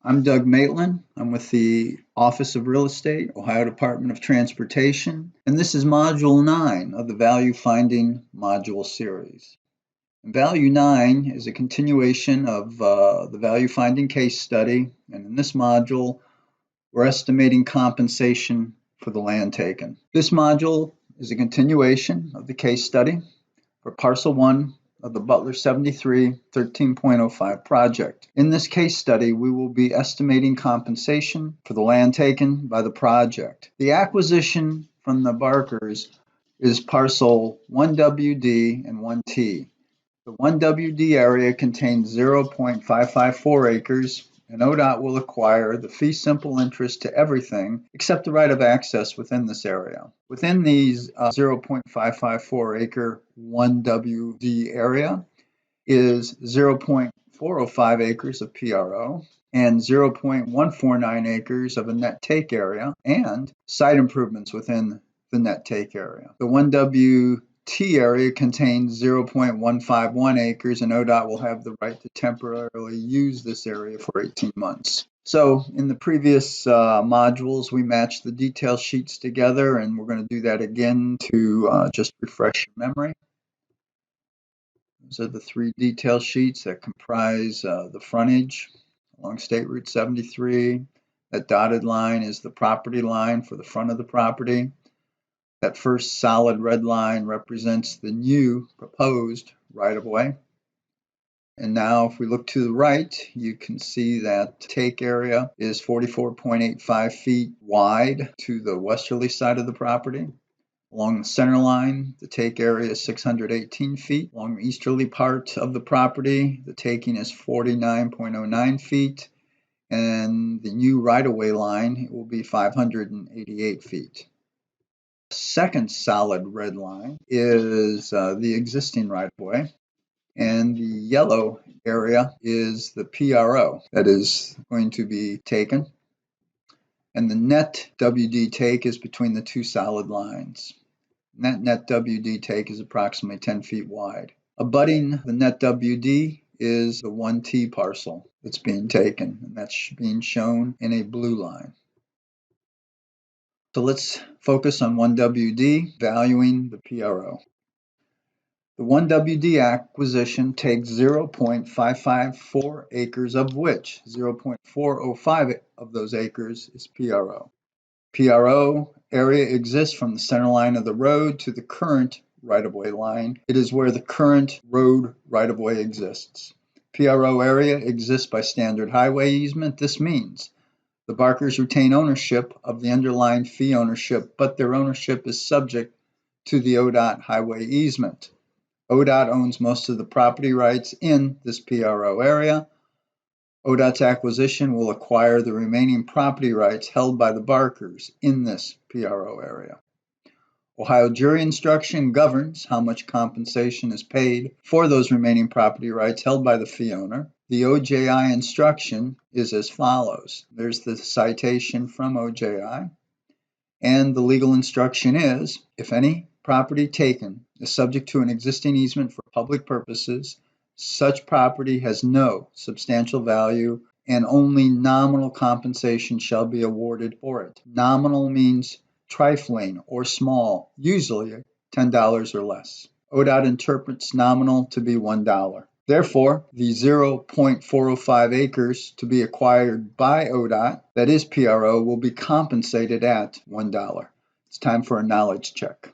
I'm Doug Maitland. I'm with the Office of Real Estate, Ohio Department of Transportation, and this is Module 9 of the Value Finding Module Series. And Value 9 is a continuation of the Value Finding case study, and in this module, we're estimating compensation for the land taken. This module is a continuation of the case study for Parcel 1 of the Butler 73 13.05 project. In this case study, we will be estimating compensation for the land taken by the project. The acquisition from the Barkers is Parcel 1WD and 1T. The 1WD area contains 0.554 acres, and ODOT will acquire the fee simple interest to everything except the right of access within this area. Within these 0.554 acre 1WD area is 0.405 acres of PRO and 0.149 acres of a net take area and site improvements within the net take area. The 1WT area contains 0.151 acres, and ODOT will have the right to temporarily use this area for 18 months. So in the previous modules, we matched the detail sheets together, and we're going to do that again to just refresh your memory. Those are the three detail sheets that comprise the frontage along State Route 73. That dotted line is the property line for the front of the property. That first solid red line represents the new proposed right-of-way. And now if we look to the right, you can see that take area is 44.85 feet wide to the westerly side of the property. Along the center line, the take area is 618 feet. Along the easterly part of the property, the taking is 49.09 feet. And the new right-of-way line will be 588 feet. Second solid red line is the existing right-of-way, and the yellow area is the PRO that is going to be taken, and the net WD take is between the two solid lines. And that net WD take is approximately 10 feet wide. Abutting the net WD is the 1T parcel that's being taken, and that's being shown in a blue line. So let's focus on 1WD, valuing the PRO. The 1WD acquisition takes 0.554 acres, of which 0.405 of those acres is PRO. PRO area exists from the center line of the road to the current right-of-way line. It is where the current road right-of-way exists. PRO area exists by standard highway easement. This means the Barkers retain ownership of the underlying fee ownership, but their ownership is subject to the ODOT highway easement. ODOT owns most of the property rights in this PRO area. ODOT's acquisition will acquire the remaining property rights held by the Barkers in this PRO area. Ohio jury instruction governs how much compensation is paid for those remaining property rights held by the fee owner. The OJI instruction is as follows. There's the citation from OJI, and the legal instruction is, if any property taken is subject to an existing easement for public purposes, such property has no substantial value and only nominal compensation shall be awarded for it. Nominal means trifling or small, usually $10 or less. ODOT interprets nominal to be $1. Therefore, the 0.405 acres to be acquired by ODOT, that is PRO, will be compensated at $1. It's time for a knowledge check.